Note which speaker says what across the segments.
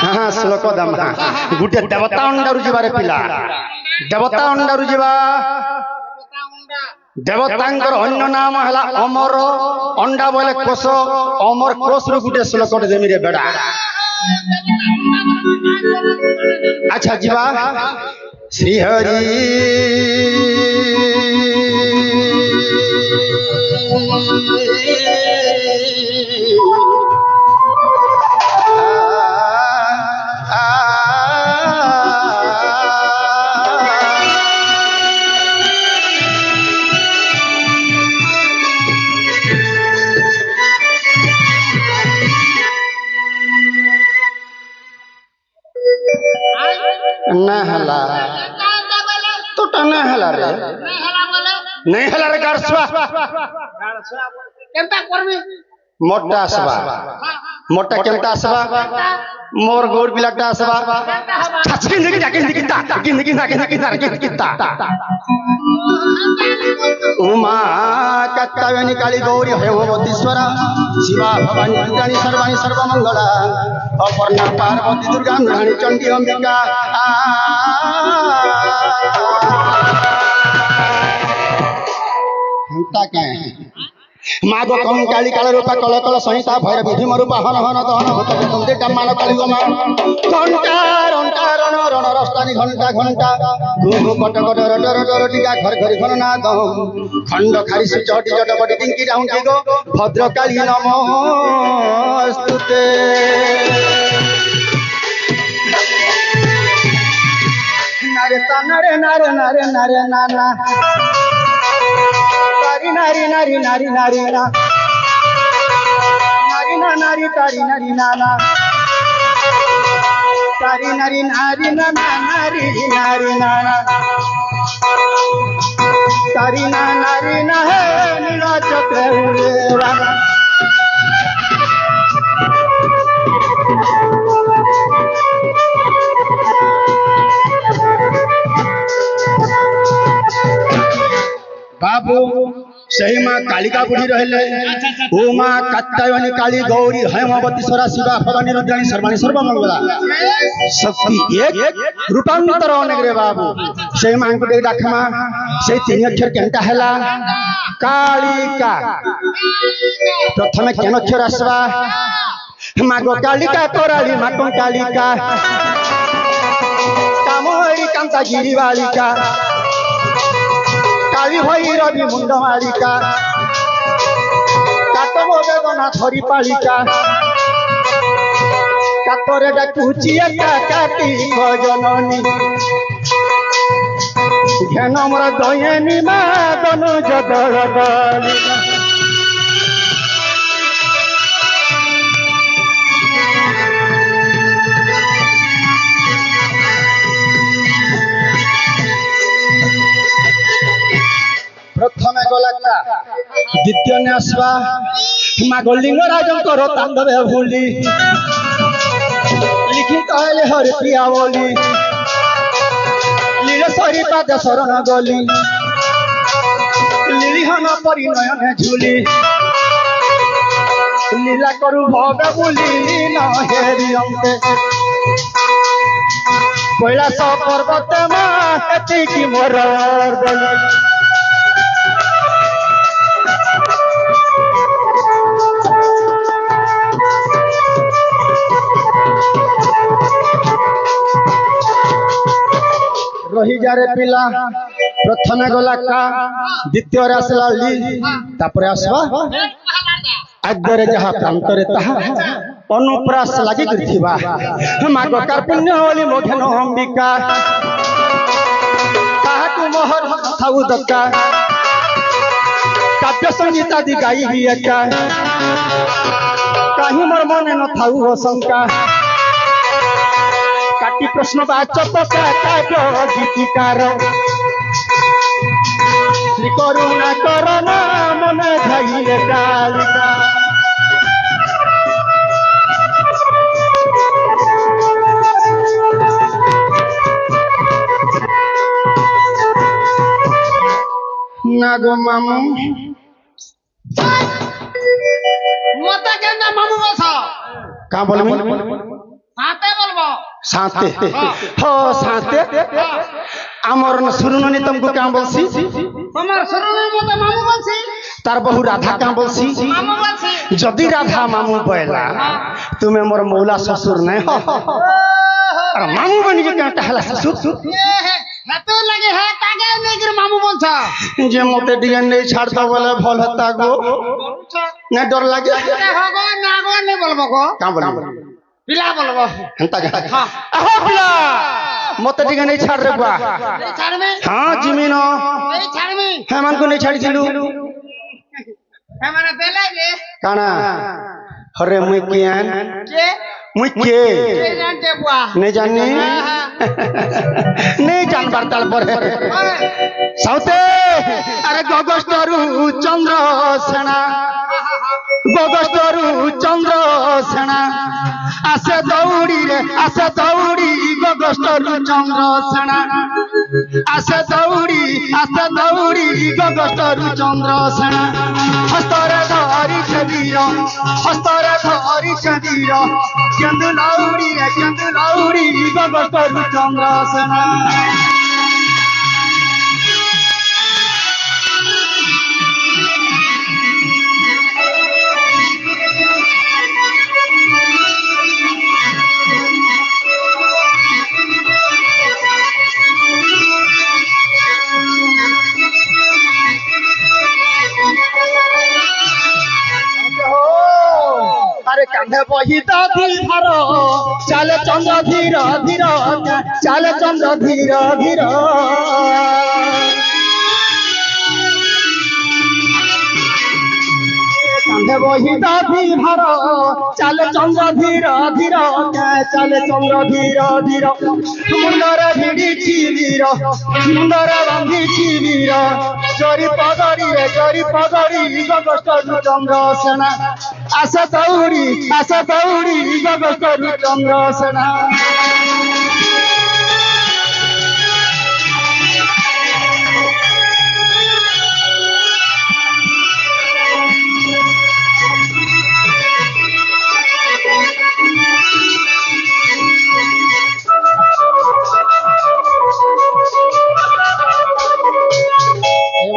Speaker 1: हाँ श्लोक दमा गुटे देवता अंडारू जीवारे पिला देवता अंडारू जीवा देवतांकर अन्य नाम है अमर अंडा बोले कोष अमर कोष रु गुटे श्लोक देमी रे बेड़ा अच्छा जीवा श्रीहरि ना हला तो टना हला रे नहीं हला रे गारसवा
Speaker 2: केनता करबी
Speaker 1: मोटा आसवा मोटा केनता आसवा मोर गोर बिलाटा आसवा छछकिन देखि जाकिन दिकिता उमा कत्तावेनी काली गौरी हेमवतीश्वरा शिवा भवानी अंजनी सर्वाणी सर्वमंगला अपर्णा पार्वती दुर्गा मृणानी चंडी अंबिका हंता क्या मागो कम काली काल रूपा कल कल संहिता भैरवी भीम रूपा हन हन दहन भूत तुंदे डमान काली गोमा घंटा रंटा रण रण रस्तानी घंटा घंटा घु घु कट कट रट रट रटिका घर घर घन नाद खंड खारी सुचटी जटपटी टिंकी राउंडी गो भद्रकाली नमोस्तुते नारे नारे नारे नारे नारे नाना नारी नारी नारी नारी ना नारी ना नारी तारी नारी नाना तारी नारी नारी ना नारी नारी नाना तारी ना नारी ना है नीला चक्र उड़ेरा बाबू सही माँ कालिका बुढ़ी रहे उमा कात्यायनी काली गौरी हेमवतीश्वरा शिवा भवानी रुद्राणी सर्वाणी सर्वमंगला शक्ति एक रूपांतर अनेक रे बाबू सही माँ को देख डाकमा से तीन अक्षर केनता हैला कालिका प्रथम केन अक्षर आसवा मागो कालिका कराली माको कालिका कामोरी कांता गिरी बालिका काली भैरवी मुंड मालिका काटब बेदना धरी पालिका कातरे डाकुची एका काटी जननी घेन मोर दयनी मा दनु जदर बालिका प्रथम गलाका द्वितीय ने आसवा माँ लिंगराज तांडव भूली लिखित है हरि प्रिया बोली लीलेश्वरी पाद शरण गली लीलिहन परिणयन झूली लीला करु भव बुली न हेरी अंते कैलाश पर्वत माती मोर गली रही जारे पिला प्रथम गला का द्वितीय आसला ली तापर आसवा आद्यरे जहा प्रांतरे ताहा अनुप्रास लागि करथिबा मागो कार्पुण्य होली मोघन अंबिका ताहाकु मोहर थाउ दक्का काव्य संगीता दी गाई ही एका काहे मोर मने न थाउ हो शंका काटी प्रश्न वाचक काव्य गीतिकार श्री करुणा करना मन धाइले कालिका नागो मामू
Speaker 2: मत केना मामू बसा
Speaker 1: का बोलबो
Speaker 2: हाते बोलबो
Speaker 1: साते हो साते आमर न सुरुननी तुमको क्या बोलसी
Speaker 2: তোমার সরুনি মতো মামু বলছি
Speaker 1: तार बहु राधा क्या बोलसी
Speaker 2: মামু বলছি
Speaker 1: जदि राधा मामू पहला तुम्हें मोर मौला ससुर नहीं हो और मामू बनी के क्या टहला ससुर
Speaker 2: হাতে লাগে হ্যাঁ কাকে নেগির মামু বলছো
Speaker 1: जे मोते डिगन नहीं छाड़ दो बोले भल हता गो नहीं डर लगे
Speaker 2: হগো না গো নে বলবো গো
Speaker 1: क्या बोली
Speaker 2: পিলা বলবো
Speaker 1: हंता का अहो भला मोते डिगन नहीं छाड़ रे बा
Speaker 2: এই ছাড়বে
Speaker 1: हां जिमीनो
Speaker 2: এই ছাড়বে
Speaker 1: हेमन को नहीं छाड़ी छिलू
Speaker 2: আমারে দেলে যে
Speaker 1: काना अरे मुई कियान
Speaker 2: কে
Speaker 1: मुई के
Speaker 2: কে জানতে বুয়া
Speaker 1: नहीं जाननी नहीं जान बारताल पर साउते अरे गगस्तरु चंद्र सेना गगस्तरु चंद्र सेना आसे दौड़ी गगस्तरु चंद्र सेना आसे दौड़ी गगस्तरु चंद्र सेना हस्तरे धरी छदीर चंदु लौड़ी गगस्तरु चंद्र सेना अरे कांधे बही दादी धारो चले चंद्र धीर चले चंद्र धीर कांधे बही दादी धारो चले चंद्र धीर चले चंद्र धीर मुंडर भिड़ी वीर मुंडर बांधी वीर चोरी पगड़ी गगस्तरु चंद्र सेना आशा दौड़ी गगस्तरु चंद्र सेना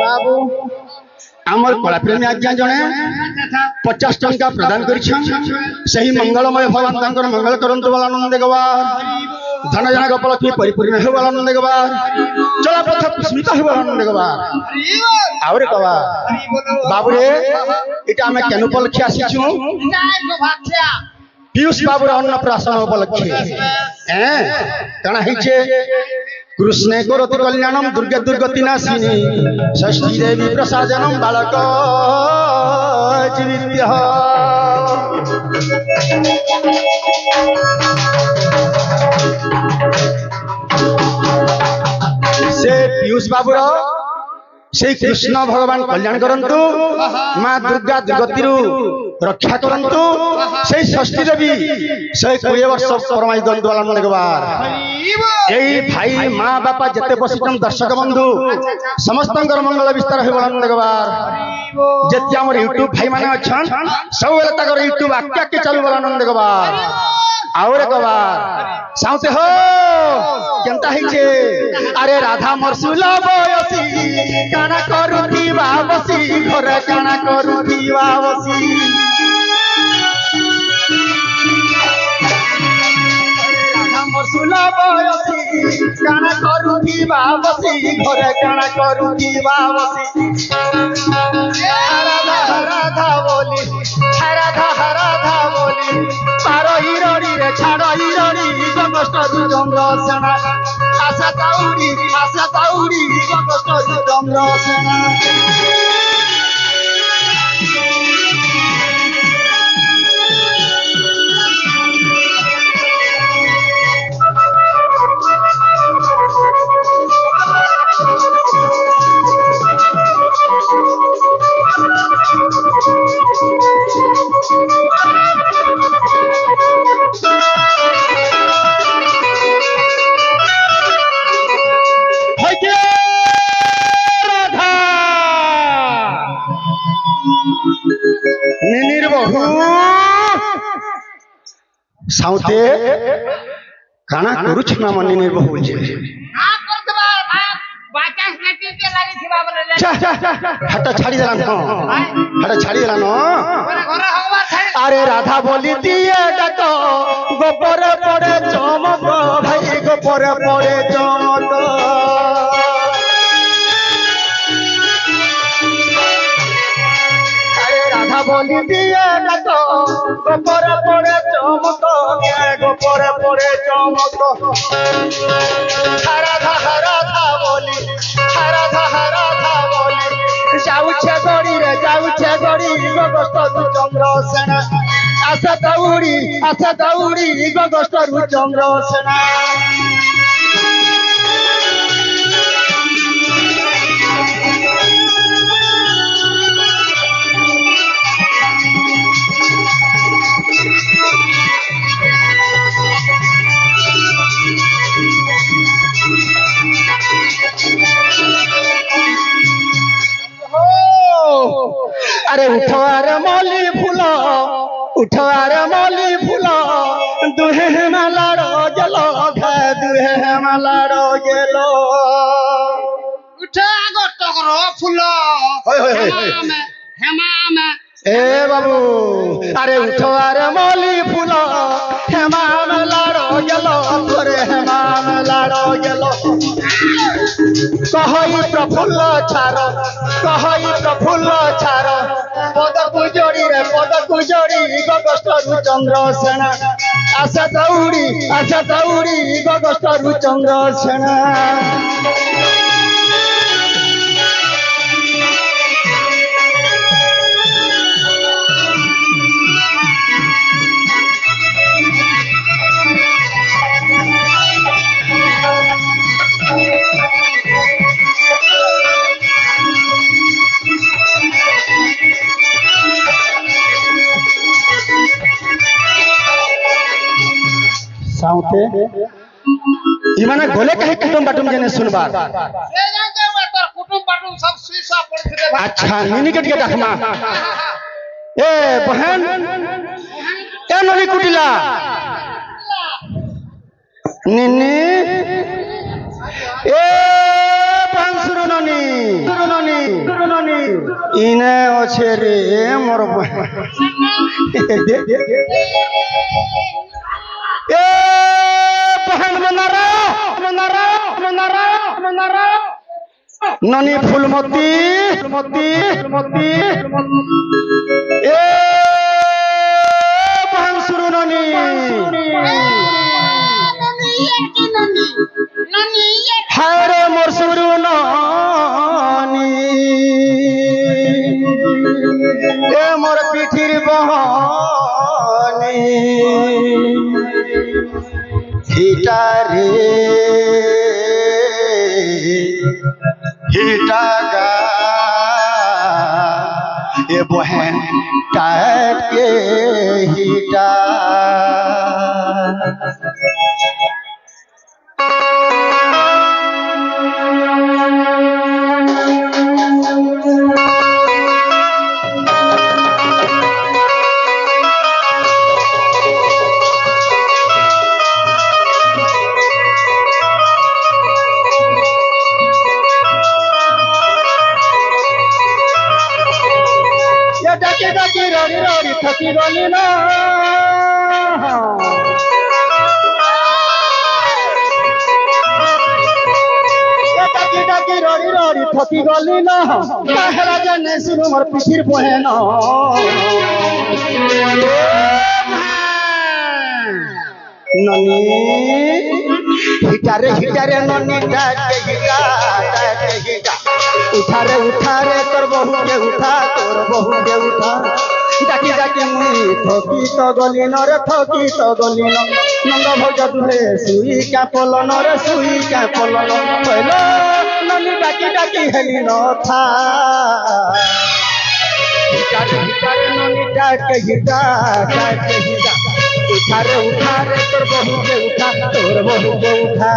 Speaker 1: बाबू आमर कला प्रेमी आज्ञा जने 50 टंका प्रदान करिछन सही मंगलमय भगवान तांकर मंगल करंतु वाला आनंद गवार धन जन उपलक्ष्मी परिपूर्ण हो वाला आनंद गवार चला पथ पुष्पित हो वाला आनंद गवार आउरे कवा बाबू रे इटा हमें केन उपलक्ष्य आसीछु पीयूष बाबू अन्नप्राशन उपलक्ष्य कणा हिचे कृष्णे करोति कल्याणम दुर्गे दुर्गति नाशिनी षष्ठी देवी प्रसादनम बालक जीवित्य से पीयूष बाबू से कृष्ण भगवान कल्याण करंतु माँ दुर्गा दुर्गति रक्षा करंतु से षष्ठी देवी से 20 वर्ष परमाई दंड वाला लगवार यही भाई माँ बापा जिते बसिछन दर्शक बंधु समस्त मंगल विस्तार हो लगवार जिते हमर यूट्यूब भाई माने अछन सब बेले तकर यूट्यूब आक्का के चालू वाला आनंद लगवार आउरे गवार साउते हो केनता हिचे अरे राधा मरसुला बयसी काना करूथी बाबसी घरे काना करूथी बाबसी राधा मरसुला बयसी काना करूथी बाबसी घरे काना करूथी बाबसी राधा बोली राधा बोली पारो हिरणी रे छाड़ हिरणी गगस्तरु चंद्र सेना आशा दौड़ी गगस्तरु चंद्र सेना साउते କାଣା କରୁଛି ମା ମନି ନିର୍ଭ ହଉଛି
Speaker 2: हाँ करतबा बाचास लेटी के लागी थिबा बोले
Speaker 1: হাটা ছাড়ি দিলাম হাটা ছাড়ি দিলাম
Speaker 2: घरे घरे हवा छाड़ी
Speaker 1: আরে রাধা বলি দিয়ে ডাক গোপরে পড়ে চমক ভাই গোপরে পড়ে চমক আরে রাধা বলি দিয়ে ডাক গোপরে পড়ে চমক গোপরে পড়ে চমক রাধা রাধা বলি রাধা বলি যাউছে গড়ি গগস্তরু চন্দ্রসেনা আসে দৌড়ি গগস্তরু চন্দ্রসেনা আরে উঠো আরে মলি ফুল দুহে মালাড় গেল দুহে মালাড় গেল
Speaker 2: उठे आगो टकरो फुलो
Speaker 1: होय, होय, होय, होय।
Speaker 2: हेमा में
Speaker 1: এ বাবু আরে উঠো আরে মলি ফুল হেমা মালাড় গেল তোরে হেমা মালাড় গেল কহই প্রফুল্ল ছাড় পদকু জড়ি গগস্তরু চন্দ্রসেনা আসে দৌড়ি গগস্তরু চন্দ্রসেনা साउते इमाने गोले कहे कुटुम बाटुम जने सुनबार
Speaker 2: ए जाते हुए तोर कुटुम बाटुम सब शीशा पड़ थे भाई
Speaker 1: अच्छा मिनिकेट के डाकमा ए बहन ए नली कुटिला निन्नी ए बहन सुनो ननी इने अच्छे रे मोर बहन ए बहन मनारा ननी फूलमती ए बहन सुनो ननी हाय रे मोर सुरू ननी ए मोर पिठिर बहनी हिटा गा ए बहन टाट के हिटा डाकी रोड़ी थकी गली ना डाकी रोड़ी थकी गली ना कहरा जाने सुनो मोर पिछिर बहन ननी हिटारे ननी डाके हिटा उठारे तोर बहु के उठा डाकी मुई थकी तो गली न नंद भोज दुहे सुई क्या पलन रे कहलो ननी डाकी हेली न था हिटारे ननी डाके हिटा उठारे तोर बहु के उठा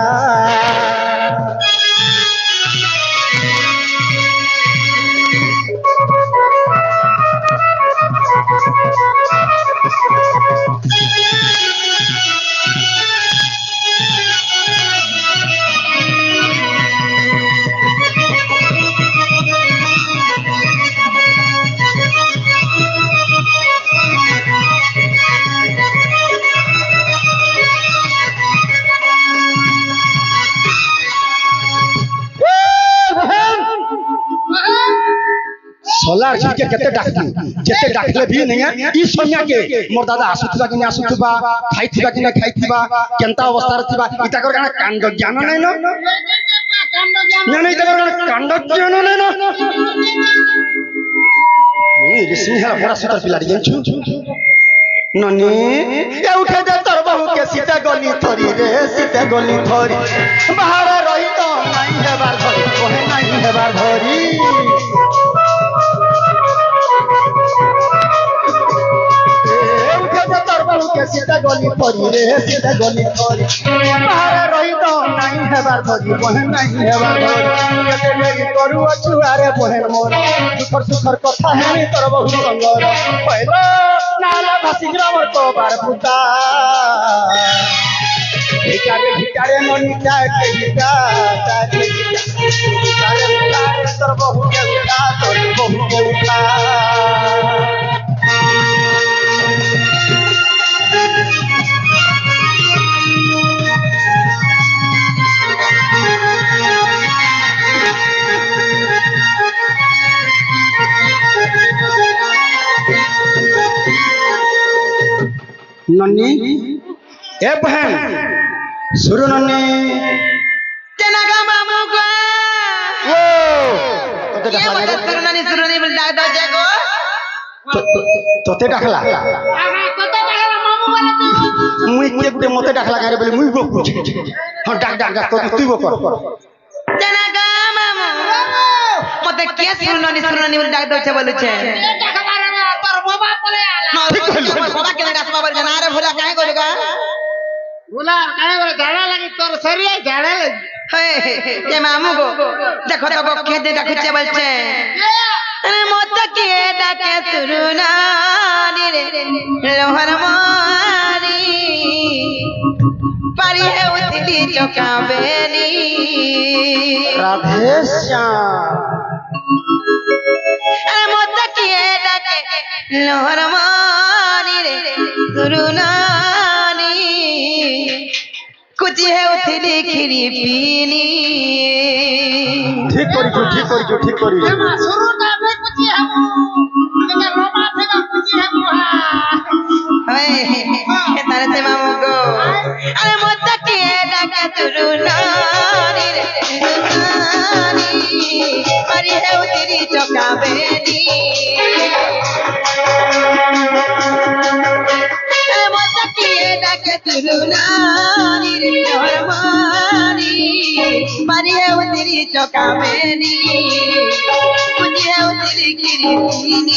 Speaker 1: हल्ला छिके केते डाकती जेते डाकले भी नहीं है ई समय के मोर दादा आसुथबा कि आसुथबा खाइथिबा कि खाइथिबा केनता अवस्था थिबा इटा कर कांड ज्ञान नहीं न नहीं तकर कांड ज्ञान नहीं न मुई रे सिंहला बड़ा सुतर पिला जानछु ननी ए उठे दे तोर बहू के सीता गली थोरी रे सीता गली थोरी बाहर रही तो नहीं हेबार धरी कोहे नहीं हेबार धरी ए उठे दे तोर बहू के सीता गली थोरी रे सीता गली थोरी बाहर रही तो नहीं हेबार धरी कोहे नहीं हेबार धरी केते मेरी करू अछु आरे बहन मोर सुखर सुखर कथा है तोर बहू संगर पहिलो नाला भासी ग्रामर को बार पुता भिकारे ननिता के भिकारे तोर बहू के उठा तोर बहू के उठा नन्नी ए बहन सुरो नन्नी
Speaker 3: तेनागा मामू को
Speaker 1: ओ तोते
Speaker 3: ये
Speaker 1: डाकला
Speaker 3: मदद करो नानी सुनो नहीं बोल दादा जागो
Speaker 1: तोते डाकला मुई के गुटे मते डाकला करे बोले मुई गो पूछ हां डाक तू गो कर
Speaker 3: तेनागा मामू मते के सुनो नहीं बोल दादा छे बोलु छे
Speaker 1: ठीक कहलु
Speaker 3: बाबा के रास्ता बोल जना रे भोला काहे कोलगा
Speaker 2: बोला काहे बोला झाड़ा लगी तोर सरिया झाड़ा लगी
Speaker 3: हे ये मामू को देखो तो बक्के दे डाकुचे बोलछे अरे मत के डाके सुनो नी रे लोहर मारी पारी है उतली चौकावेली
Speaker 1: राधे श्याम
Speaker 3: अरे मत के डाके लोहर मारी रे सुरुनानी कुछ है उथली खिरी पीनी
Speaker 1: ठीक करी
Speaker 2: एमा शुरू ना में कुछ हम इनका रोमा थे का कुछ हम
Speaker 3: हे तारे ते मामू को अरे मत के डाके सुरुनानी रे सुरुनानी पारी है उतली चौकावेली सुरुनानी रे हरमानी मारी है वो तेरी चौकावेली मुझे है वो तेरी गिरनी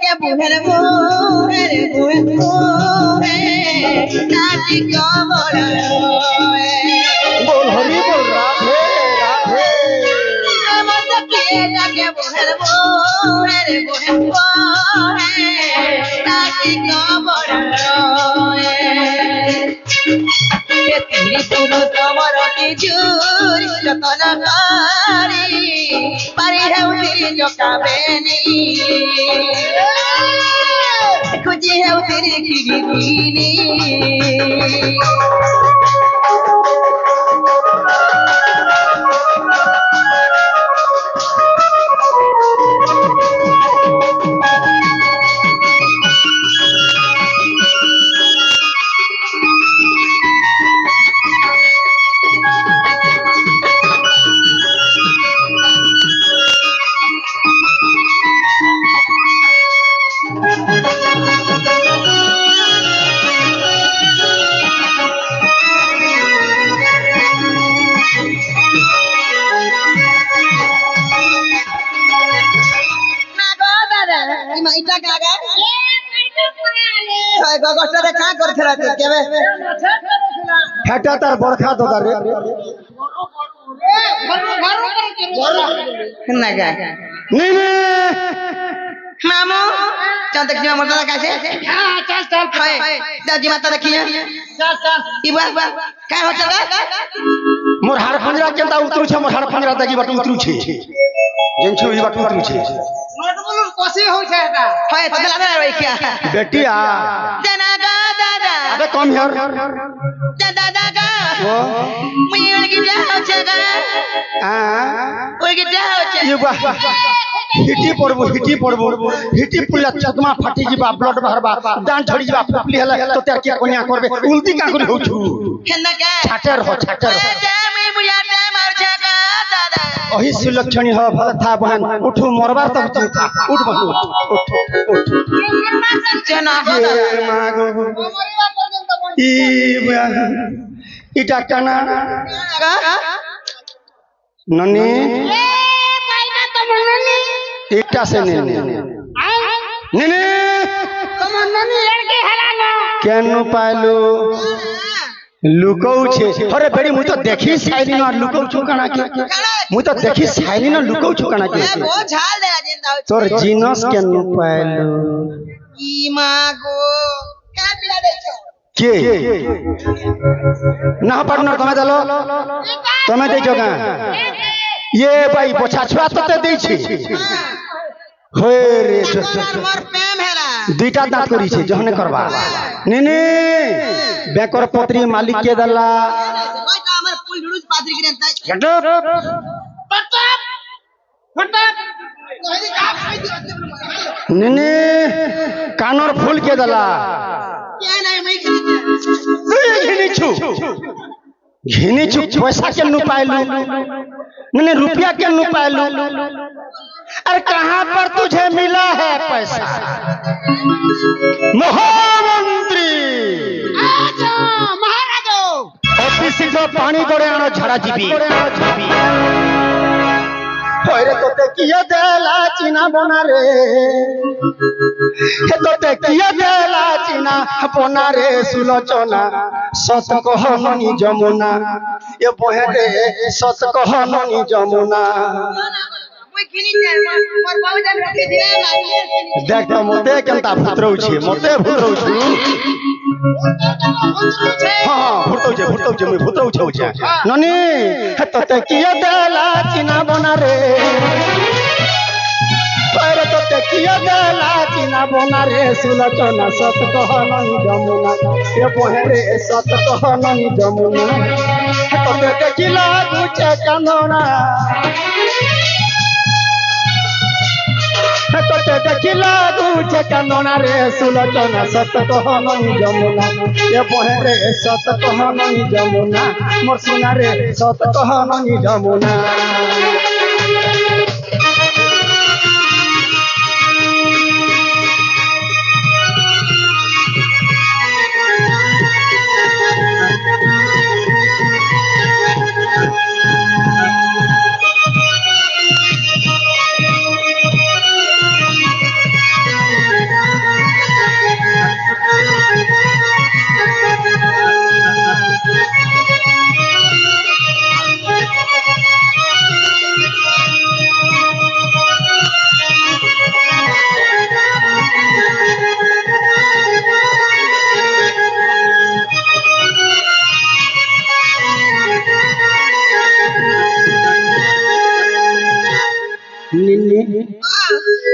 Speaker 3: के बुहर बुहर नाटी को बोलो
Speaker 1: बोल हरी बोल राधे
Speaker 3: मत के जाके बुहर नाटी को बोलो ये तेरी सुनो तमर की जूर जतन कारी पारी है उतरी जो काबेनी कुछ है उतरी की गिनी ছয় গগস্টারে কা করছিল তুই কেবে
Speaker 1: হেটা তার বরখা দাদা রে
Speaker 3: না গা
Speaker 1: নিনে
Speaker 3: মামু চল দেখি আমার দাদা কাছে হয় দাদি মাতা দেখি ইবা কাই হচ্ছে রে
Speaker 1: মোর হাড় ফঞ্জরা কেনতা উতরুছে মোর হাড় ফঞ্জরা দাগি বাট উতরুছে জেনছো ই বাট উতরুছে
Speaker 3: হয় তো দাদা রে কিয়া
Speaker 1: बेटिया
Speaker 3: দাদা দাদা
Speaker 1: अबे कम हियर
Speaker 3: দাদা দাদা
Speaker 1: ओ
Speaker 3: মুই ওলগি যা হচ্ছে গা
Speaker 1: आ
Speaker 3: ওলগি যা হচ্ছে
Speaker 1: ये बा हिटी पड़बो हिटी पुला चदमा फाटी जीवा ब्लड बाहरबा दान झड़ी जीवा फुफली हला तो तेर के कोनिया करबे उल्टी का करी होछु
Speaker 3: হেনা কা
Speaker 1: छाटर हो
Speaker 3: दादा मुई मुया टाइम आर छगा दादा
Speaker 1: ओही सुलक्षणी हो भल था बहन उठू मोरबार तक तू था उठ बहन उठ
Speaker 3: जना
Speaker 1: ये मागो ई इटा काना ननी इटा से ने ने केनु पाइलु लुकौ छे अरे बेड़ी मुई तो देखी साइली न लुकौ छु काना के मुई तो देखी साइली न लुकौ छु काना के
Speaker 3: वो झाल दे जिंदा
Speaker 1: तोर जीनस केनु पाइलु
Speaker 3: ई मागो का पिला देछो
Speaker 1: के ना पार्टनर तमे देलो तमे देछो का ये भाई बोछा छुआ तो ते दै छी होय रे
Speaker 3: मोर प्रेम हेला
Speaker 1: दुईटा दांत करी छे जहने करबा नेने बेकर पत्री मालिक के दला
Speaker 3: ओइटा हमर फूल झुड़ुस पादरी गिरे ताई
Speaker 1: हटो नेने कानर फूल के दला
Speaker 3: क्या नहीं मैं
Speaker 1: घिनी छु पैसा के नु पाइलू मैंने रुपया के नु पाइलू अरे कहाँ पर तुझे मिला है पैसा महामंत्री ऑफिस से पानी गोड़े आनो झड़ा जीबी होरे तोते किया देला चिना बना रे हे तोते किया देला चिना बना रे सुलोचना सत कहनी जमुना ये बहे रे सत कहनी जमुना
Speaker 3: मैं किनी जाय मोर बाबूजान रखी दिले मारिए
Speaker 1: देख तो मोते केनता भुतरौ छी मोते भुतरौ छी हां भुतरौ छी मैं भुतरौ छी ननी हे तोते किया देला चिना बना रे अरे तोते किया देला चिना बना रे सुलोचना सत कहनी जमुना ये बहे रे सत कहनी जमुना तोते देखिला गुचे कानोना तोते देखिला गुचे कानोना रे सुलोचना सत कहनी जमुना ये बहे रे सत कहनी जमुना मोर सुना रे सत कहनी जमुना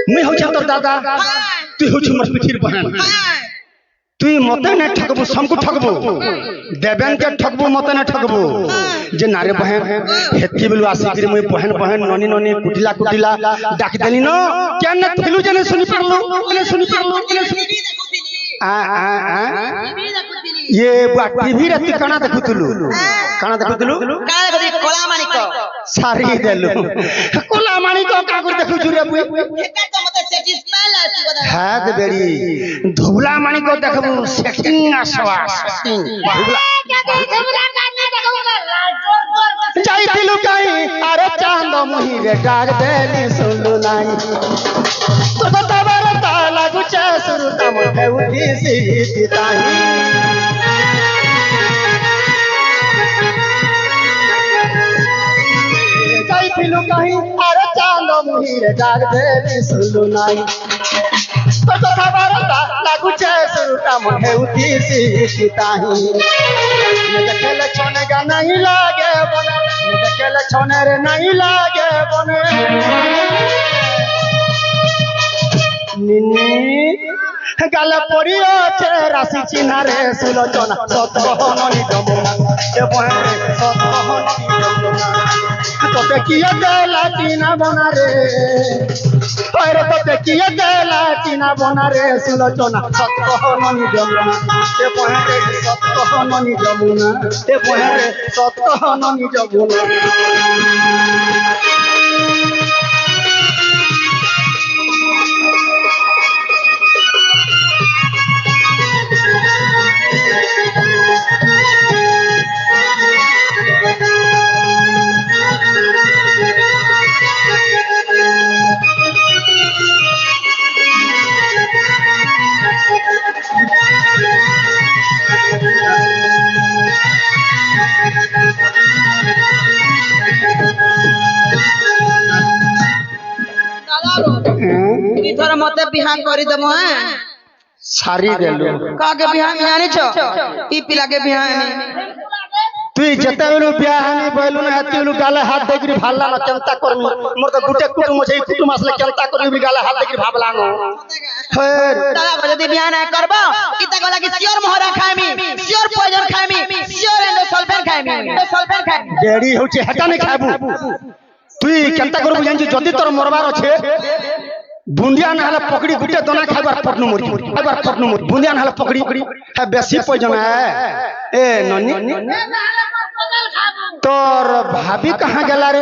Speaker 1: मैं हो तोर दादा तू हो मोर पिठिर बहन तू मते न ठगबू समको ठगबू देवेन के ठगबू मते न ठगबू जे नारे बहन हेती बेलु आसी गिर मैं बहन बहन ननी ननी कुटिला कुटिला डाक देली न क्या न थिलु जने सुनी पड़लो आ ये टीवी रे तू काना देखुतलु काना देखुतलु
Speaker 3: कोला मानिक
Speaker 1: सारी देलु कोला मानिक का कर देखु रे बुए
Speaker 3: एका तो मते सेटिस्फाई लासी बदा
Speaker 1: हाथ बेड़ी धुबला मानिक देखबू सेटिंग आसवा सेटिंग जाइतिलु काई अरे चांद मुही रे डाक देली सुनलु नाई तो तबर ताला गुचे सुरु तम ହେଉତି ସିତାହି ଯାଇଥିଲୁ କାହିଁ ଆରେ ଚାନ୍ଦ ମୁହିଁରେ ଡାକ ଦେଲି ଶୁଣୁ ନାହିଁ ତୋ କଥାବାର୍ତ୍ତା ଲାଗୁଛେ ସୁରଟା ମୋ ହେଉତି ସିତାହି দেখলে ছনে গা নাই লাগে বনে দেখলে ছনে রে নাই লাগে বনে নিনি গালে পড়ি আছে রাশি চিনারে সুলোচনা সতহননি যমুনা এ বনে সতহননি যমুনা তোতে কিয়ে দেলা চিনা বনা রে ওরে তোতে কিয়ে দেলা চিনা বনা রে সুলোচনা সতহননি যমুনা এ বনে সতহননি যমুনা এ বনে সতহননি যমুনা
Speaker 3: इधर मते बिहान करी देबो हैं
Speaker 1: सारी देलु
Speaker 3: कागे बिहान में जाने छो ई पिला के बिहान में
Speaker 1: তুই যেতেবেলু বিয়াহানি বইলু না হেতেলু গালে হাত দেগরি ভাল্লা না কেনতা করমি মোর তো গুটে কুটুম আছে কুটুম আসলে কেনতা করবি গালে হাত দেগরি ভাবলা না ফের
Speaker 3: दादा बजदी बिहान है करबो इता गला की सियोर मोहरा खाइमी सियोर पॉइजन खाइमी सियोर एंडोसल्फेन खाइमी एंडोसल्फेन खाइमी
Speaker 1: ডেড়ি হচ্ছে হেটা নে খাইবু তুই কেনতা করবু জানছি যদি তোর মরবার আছে বুন্দিয়া না হলে পকড়ি গুটে দনা খাইবার পটনু মরি খাইবার পটনু মরি বুন্দিয়া না হলে পকড়ি হ্যাঁ বেশি পয়জন এ ননি
Speaker 2: নাহলে মই বদল খাবো
Speaker 1: তোর ভাবি কাহা গেলা রে